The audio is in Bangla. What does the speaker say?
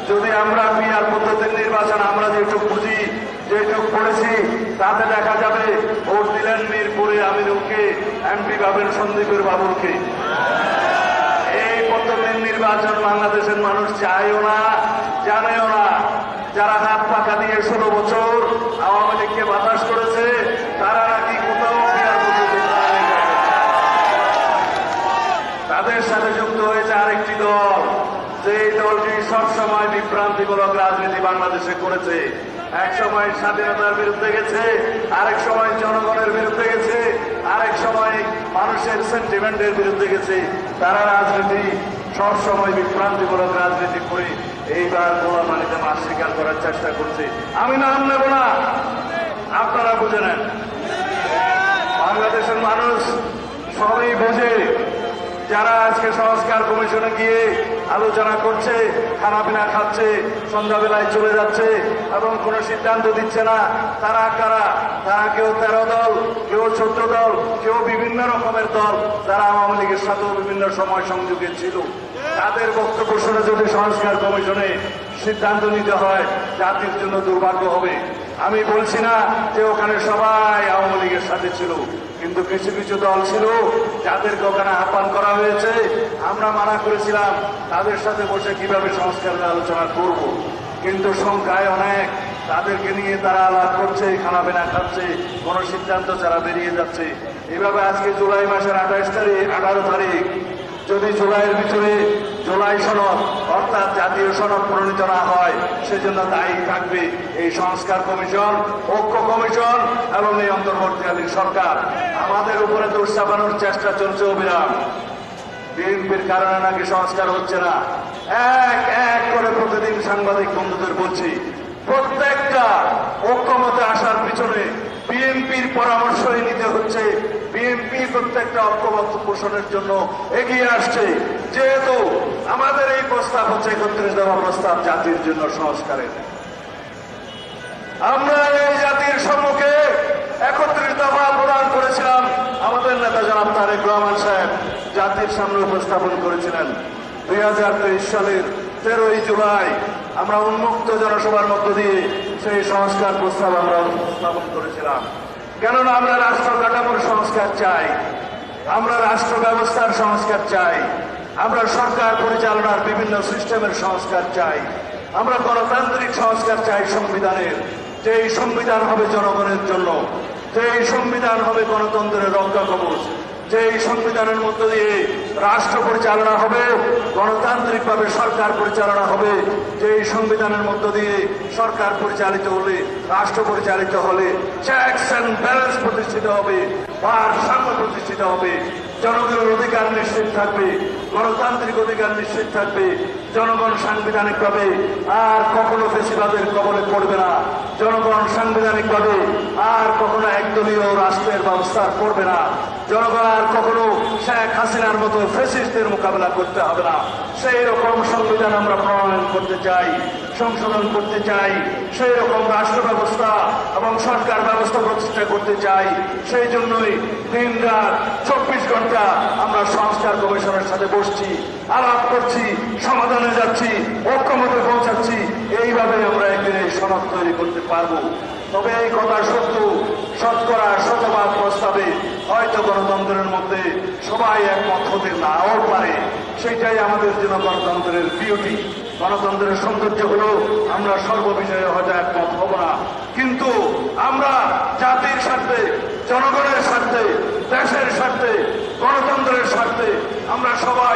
যদি আমরা পিআর পদ্ধতির নির্বাচন আমরা যেটুক বুঝি যেটুক পড়েছি তাতে দেখা যাবে ভোট দিলেন মিরপুরে আমিরুলকে, এমপি পাবেন সন্দীপের বাবুলকে। এই পদ্ধতির নির্বাচন বাংলাদেশের মানুষ চায়ও না, জানেও না। যারা হাত পাকা দিয়ে 16 বছর আওয়ামী লীগকে বাতাস করেছে তারা নাকি কোথাও পিআর পদ্ধতি তাদের সাথে যুক্ত হয়েছে আরেকটি দল, যে দলটি সবসময় বিভ্রান্তিমূলক রাজনীতি বাংলাদেশে করেছে। এক সময় স্বাধীনতার বিরুদ্ধে গেছে, আরেক সময় জনগণের বিরুদ্ধে গেছে, আরেক সময় মানুষের সেন্টিমেন্টের বিরুদ্ধে গেছে। তারা রাজনীতি সবসময় বিভ্রান্তিমূলক রাজনীতি করে এইবার গোলামানিতে মাছ স্বীকার করার চেষ্টা করছে। আমি নাম নেব না, আপনারা বুঝে নেন। বাংলাদেশের মানুষ সবই বোঝে। যারা আজকে সংস্কার কমিশনে গিয়ে আলোচনা করছে, খানাপিনা খাচ্ছে, সন্ধ্যাবেলায় চলে যাচ্ছে এবং কোনো সিদ্ধান্ত দিচ্ছে না, তারা কারা? তারা কেউ 13 দল, কেউ 14 দল, কেউ বিভিন্ন রকমের দল, যারা আওয়ামী লীগের সাথেও বিভিন্ন সময় সংযোগে ছিল। তাদের বক্তব্য শুনে যদি সংস্কার কমিশনে সিদ্ধান্ত নিতে হয়, জাতির জন্য দুর্ভাগ্য হবে। আমি বলছি না যে ওখানে সবাই আওয়ামী লীগের সাথে ছিল, কিন্তু কিছু কিছু দল ছিল যাদেরকে ওখানে আহ্বান করা হয়েছে। আমরা মানা করেছিলাম তাদের সাথে বসে কিভাবে সংস্কারের আলোচনা করব, কিন্তু সংখ্যায় অনেক। তাদেরকে নিয়ে তারা আলাপ করছে, খানাপিনা খাচ্ছে, কোনো সিদ্ধান্ত ছাড়া বেরিয়ে যাচ্ছে। এভাবে আজকে জুলাই মাসের 28 তারিখ 18 তারিখ যদি জুলাইয়ের ভিতরে জুলাই সনদ অর্থাৎ জাতীয় সনদ প্রণীত না হয়, সেজন্য দায়ী থাকবে এই সংস্কার কমিশন, ঐক্য কমিশন এবং এই অন্তর্বর্তীকালীন সরকার। আমাদের উপরে দোষ চাপানোর চেষ্টা চলছে অবিরাম। বিএনপির কারণে নাকি সংস্কার হচ্ছে না। এক এক করে প্রতিদিন সাংবাদিক বন্ধুদের বলছি, প্রত্যেকটা ঐক্যমতে আসার পিছনে বিএনপির পরামর্শই নিতে হচ্ছে। বিএনপি প্রত্যেকটা ঐক্যমত পোষণের জন্য এগিয়ে আসছে। যেহেতু আমাদের এই প্রস্তাব হচ্ছে 31 দফা প্রস্তাব জাতির জন্য সংস্কারের, আমরা এই জাতির সম্মুখে 31 দফা প্রদান করেছিলাম। আমাদের নেতা জনাব তারেক রহমান সাহেব জাতির সামনে উপস্থাপন করেছিলেন। 2023 সালের 13ই জুলাই আমরা উন্মুক্ত জনসভার মধ্য দিয়ে সেই সংস্কার প্রস্তাব আমরা উপস্থাপন করেছিলাম। কেননা আমরা রাষ্ট্র কাঠামোর সংস্কার চাই, আমরা রাষ্ট্র ব্যবস্থার সংস্কার চাই, আমরা সরকার পরিচালনার বিভিন্ন সিস্টেমের সংস্কার চাই, আমরা গণতান্ত্রিক সংস্কার চাই সংবিধানের, যে এই সংবিধান হবে জনগণের জন্য, যে এই সংবিধান হবে গণতন্ত্রের রক্ষা কবচ, যে এই সংবিধানের মধ্য দিয়ে রাষ্ট্র পরিচালনা হবে, গণতান্ত্রিকভাবে সরকার পরিচালনা হবে, যে এই সংবিধানের মধ্য দিয়ে সরকার পরিচালিত হলে, রাষ্ট্র পরিচালিত হলে চেকস অ্যান্ড ব্যালেন্স প্রতিষ্ঠিত হবে, ভারসাম্য প্রতিষ্ঠিত হবে, জনগণের অধিকার নিশ্চিত থাকবে, গণতান্ত্রিক অধিকার নিশ্চিত থাকবে, জনগণ সাংবিধানিকভাবে আর কখনো ফেসিবাদের কবলে পড়বে না, জনগণ সাংবিধানিকভাবে আর কখনো একদলীয় রাষ্ট্রের ব্যবস্থা করবে না, জনগণ আর কখনো শেখ হাসিনার মতো ফ্যাসিস্টদের মোকাবেলা করতে হবে না। সেই রকম সংবিধান আমরা প্রণয়ন করতে চাই, সংশোধন করতে চাই, সেই রকম রাষ্ট্র ব্যবস্থা এবং সরকার ব্যবস্থা প্রতিষ্ঠা করতে চাই। সেই জন্যই দিন রাত 24 ঘন্টা আমরা সংস্কার কমিশনের সাথে বসছি, আলাপ করছি, সমাধানে যাচ্ছি, ঐক্যমতে পৌঁছাচ্ছি। এইভাবে আমরা একদিন এই সনদ তৈরি করতে পারবো। তবে এই কথা সত্য, শতকরা শতভাগ প্রস্তাবে হয়তো গণতন্ত্রের মধ্যে সবাই একমত হতে নাও পারে। সেটাই আমাদের জন্য গণতন্ত্রের বিউটি, গণতন্ত্রের সৌন্দর্য হলো আমরা সর্ববিষয়ে হয়তো একমত হব না, কিন্তু আমরা জাতির স্বার্থে, জনগণের স্বার্থে, দেশের স্বার্থে, গণতন্ত্রের স্বার্থে আমরা সবাই